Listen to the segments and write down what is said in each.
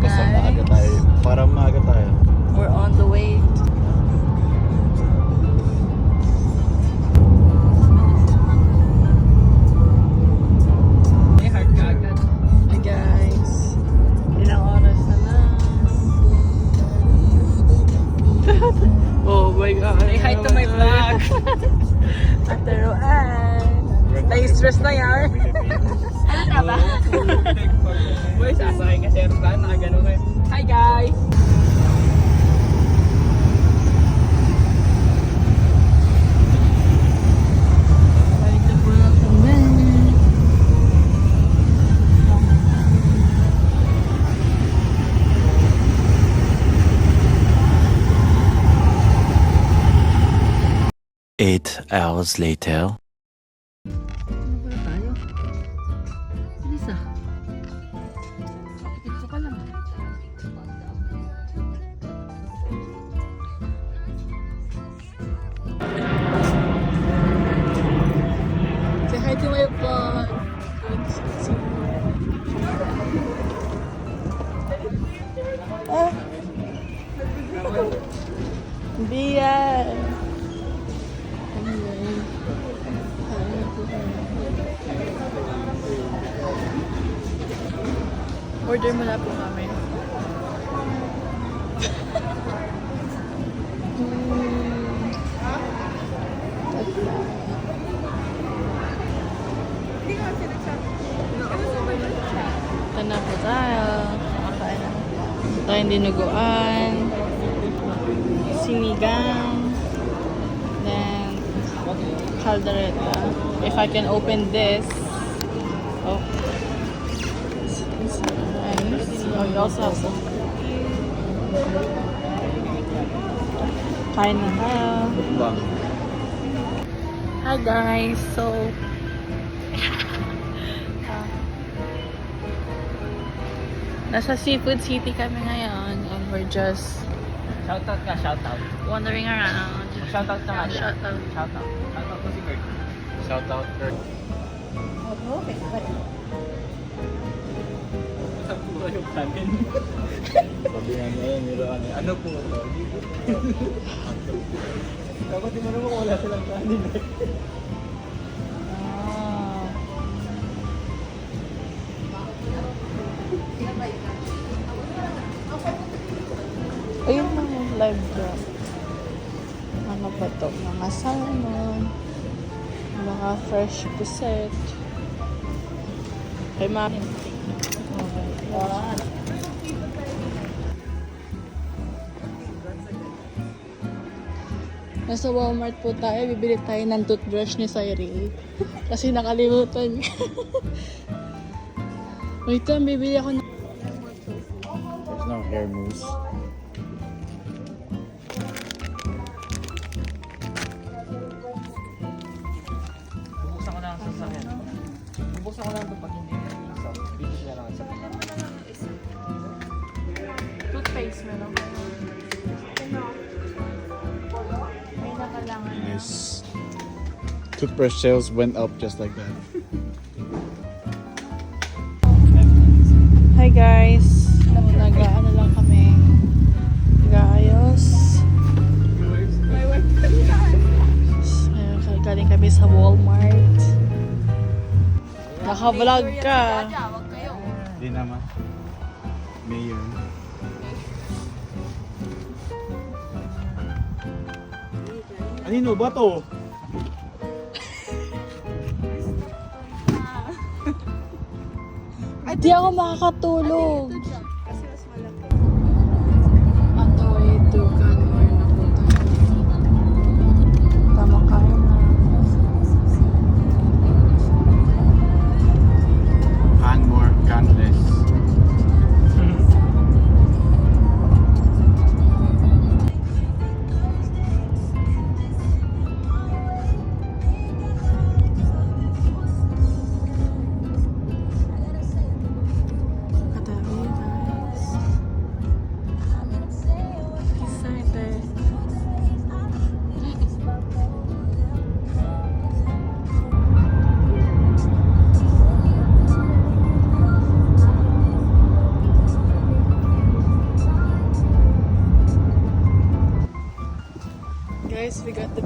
Basta maaga tayo. Para maaga tayo. We're on the way. May heart ka agad. Hi guys. Ilang oras na lang. Oh my God. Say hi to my vlog. Ate Roanne. Na-stress na yan. Ano ba? Boy, sasakay ka sa aeroplano. Nakagano kayo. Hi guys! Dito po na kami. 8 hours later. Ano ba tayo? Lisa. Ito ka lang. Say hi to my vlog. Ah. Bia. Order mo na po kami. Ito na po tayo. Makakain na. Ito tayong dinuguan. Sinigang. Then, caldereta. If I can open this. Oh. It's nice. Oh, you also have some. Kain na tayo. Bang. Hi guys, so nasa Seafood City kami ngayon and we're just Shoutout ka, shoutout. wandering around. Shoutout ka nga. Shoutout. Shoutout. Shoutout ko si Kurt. Shout out Kurt. Sa puro yung kanin. Sabi nga niya yun, Ano po ito? Dapat di mo naman wala silang kanin eh. Ah. Ayun mga live drop. Ano ba to? Mga salmon. Mga fresh puset. Kay mami. Nasa Walmart po tayo. Bibili tayo ng toothbrush ni Cyril. Kasi nakalimutan niya. Wait lang, bibili ako ng... There's no hair mousse. Bubuksan ko lang sa sasakyan. Bubuksan ko lang ito pag hindi nag-iisa. Dito sila lang sa Toothpaste meron ko. May nakalangan. Nice. Toothbrush sales went up just like that. Hi guys! Nag-ano lang kami. Nag-aayos. Ayun, galing kami sa Walmart. Naka-vlog ka. Hindi naman. Mayor. Anino ba to? Di ako makakatulog. On the way to Canmore na po tayo. Tama kayo na. Canmore, Canless. Katabi.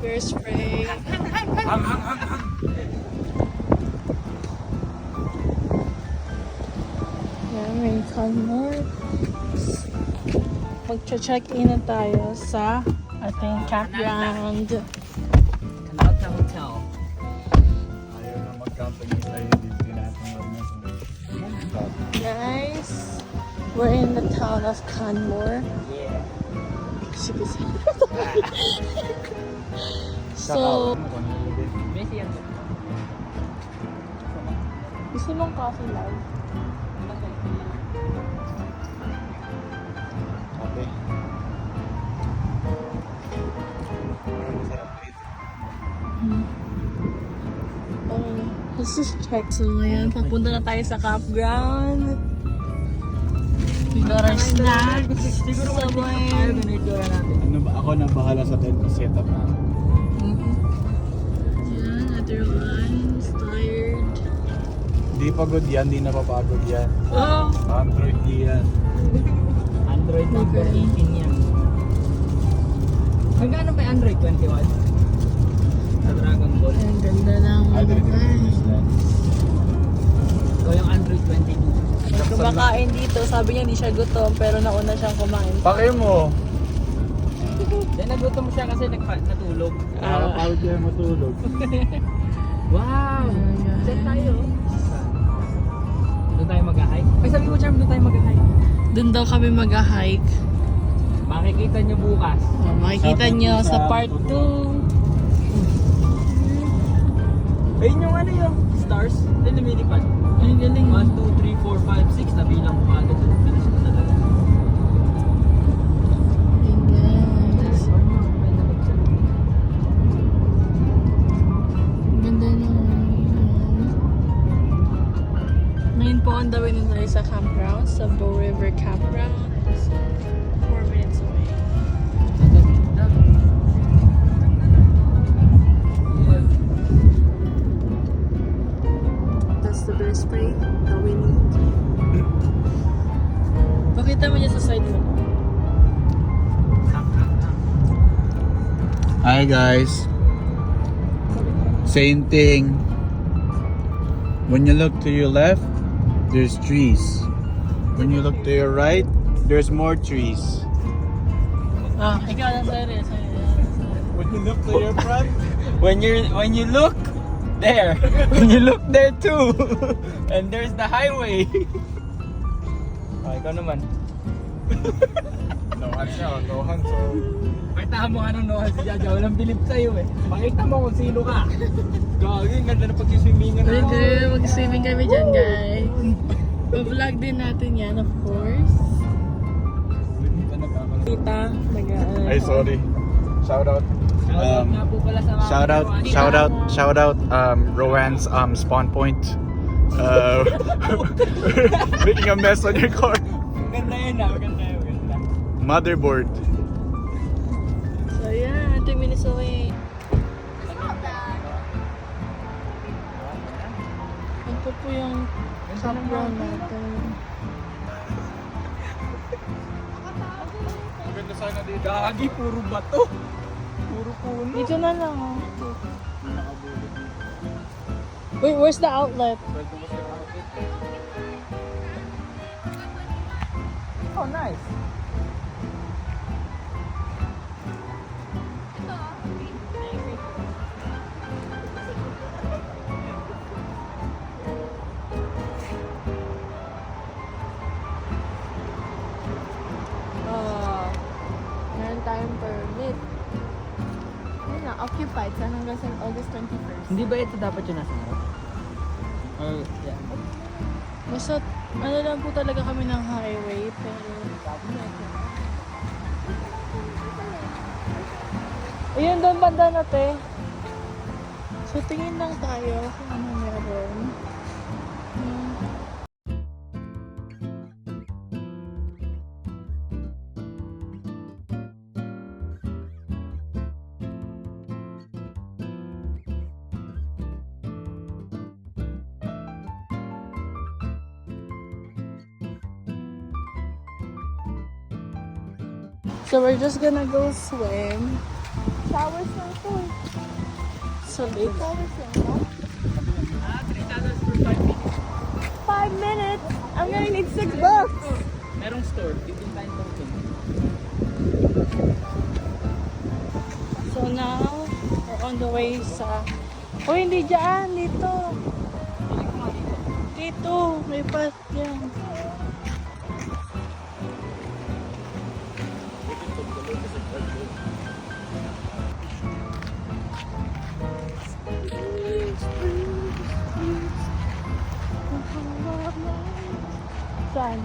bear spray. Yan, may Canmore. Magcha-check-in na tayo sa ating campground. Kanata Hotel. Ayaw na mag-company tayo. Hindi natin mag-stop. Guys, we're in the town of Canmore. Yeah. Sige, sige. So, Messi yan. gusto mong coffee live? Okay. Okay, let's just check. So, ayan, papunta na tayo sa campground. We got our snacks. Siguro kung Sabay. tayo, ganito natin. Ano ba? Ako na bahala sa tent setup na. Yan, other lines, tired. Hindi pagod yan, hindi napapagod yan. Oh! Android yan. Android number Okay. 18 yan. Magkano pa yung Android 21? Sa Dragon Ball. Ang ganda ng I didn't even use that. Ikaw yung Android 22. kumakain dito. Sabi niya hindi siya gutom, pero nauna siyang kumain. Pakay mo! Then nagutom siya kasi natulog. Nakakapagod yan matulog. Wow! Ayan. Saan tayo? Doon tayo mag-hike? Ay, sabi mo, Charm, doon tayo mag-hike. Doon daw kami mag-hike. Makikita nyo bukas. Makikita nyo sa part 2. Ayun yung ano yung stars. Then lumilipad. Ay, galing. 1, 2, 3, 4, 5, 6. Nabilang ko agad. Finish ko talaga. Yes. Ang ganda naman. Ngayon po, on the way na tayo sa campground, sa Bow River Campground. It's 4 minutes away. That's the bear spray that we need. Pakita mo niya sa side mo. Hi guys. Same thing. When you look to your left, there's trees. When you look to your right, there's more trees. Ah, ikaw lang sorry. When you look to your front, When you look there, when you look there too, and there's the highway. Ikaw naman. no hands now, no hands. So Pakita mo anong nohan si Jaja, walang bilib sa'yo eh. Pakita mo kung sino ka. Gagi, ganda na pag-swimingan na. Pwede, mag-swimming kami dyan, guys. Vlog din natin yan, of course. Tita, Ay, sorry. Shout out. Shoutout nga po pala sa mga Shout out, Rowan's spawn point. Making a mess on your car. Maganda yun ah, maganda yun, maganda. Motherboard. So, yeah, 2 minutes away. Ito po yung campground natin. Maganda sana dito. Gagi, puro bato. Puro puno. Dito na lang, oh. Wait, where's the outlet? Oh, nice. Meron tayong permit. Yun na, occupied sa hanggang sa August 21st. Hindi ba ito dapat yung nasa harap? Or, yeah. Basta, ano lang po talaga kami ng highway, pero... Ayun, doon banda na, te. So, tingin lang tayo kung ano meron. Hmm. So we're just gonna go swim. Showers lang po. sa lake. $5 minutes! I'm gonna need $6. Merong store, titin tayo token. So now, we're on the way sa... Oh, hindi dyan! Dito! Dito! May path yan. Saan?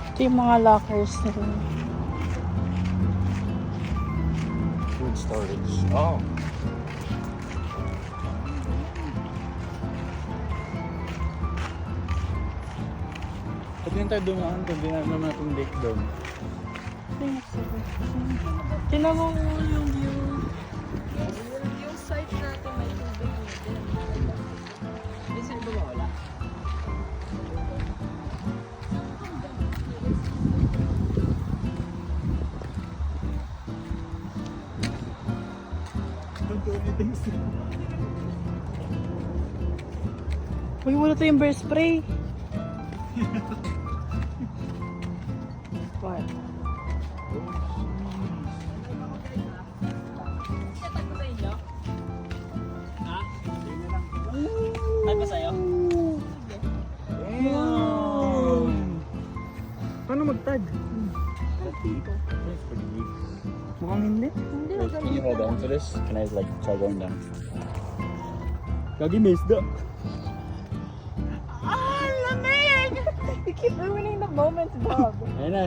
Ito yung mga lockers nila. Food storage. Oh. Pwede din tayo dumaan kung di naman natin lake doon. Tinan mo yung view. Yung site natin may tubig din. Hindi saan ba wala? Don't do anything. Uy, wala tayong bear spray. What? Ha? Ay ba sa'yo? Paano mag-tag? Mukhang hindi. Can you hold on to this? Can I like try going down? Gagi may isda. Ah, lamig! You keep ruining the moments, Bob. Ayun na.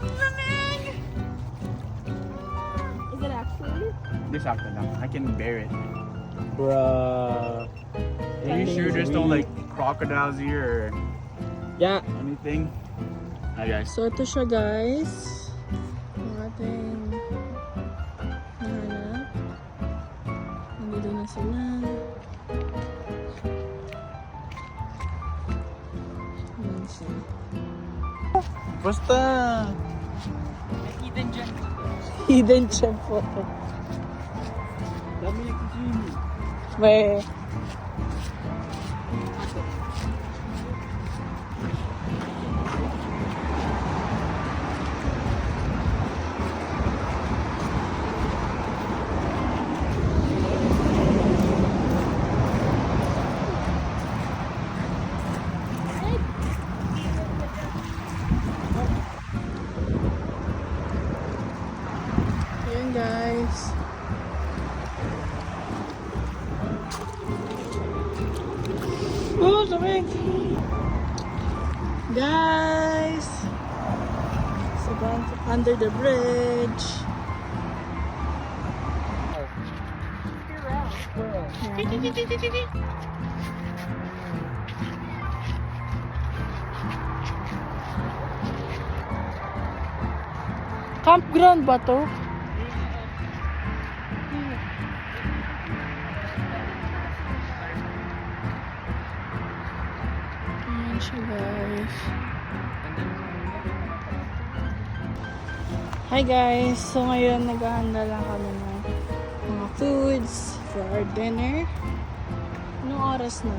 Lamig! Is it actually? This after now. I can bear it. Bruh. Are you sure there's no like crocodiles here or Yeah. anything? Hi guys. So, ito siya, guys. Ang ating nahanap. Nandito na sila. Ayan siya. Basta. Hidden dyan. Hidden gem photo. Dami nagsiswimming. May... Ayan, guys. Oh, lamig! Guys! So, under the bridge. Campground ba to? Ayan siya, guys. Hi guys! So ngayon naghahanda lang kami ng mga foods for our dinner. Anong oras na?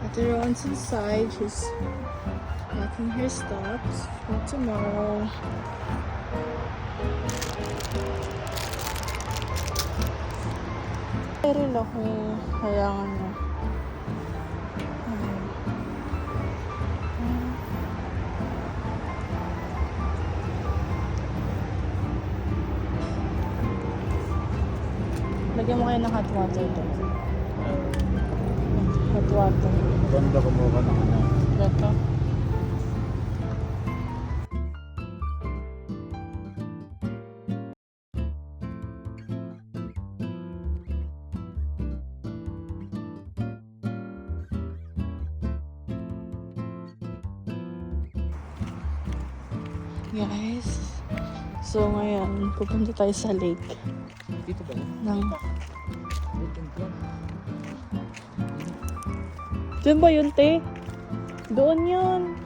Ate Ron's inside. She's packing her stuff for tomorrow. Pero ako kailangan na. Lagyan mo kayo ng hot water doon. Hot water. Ganda kumuha ng ano. Gato. Guys, so ngayon pupunta tayo sa lake Dito ba? ng Diyan ba yun, te? Doon yun.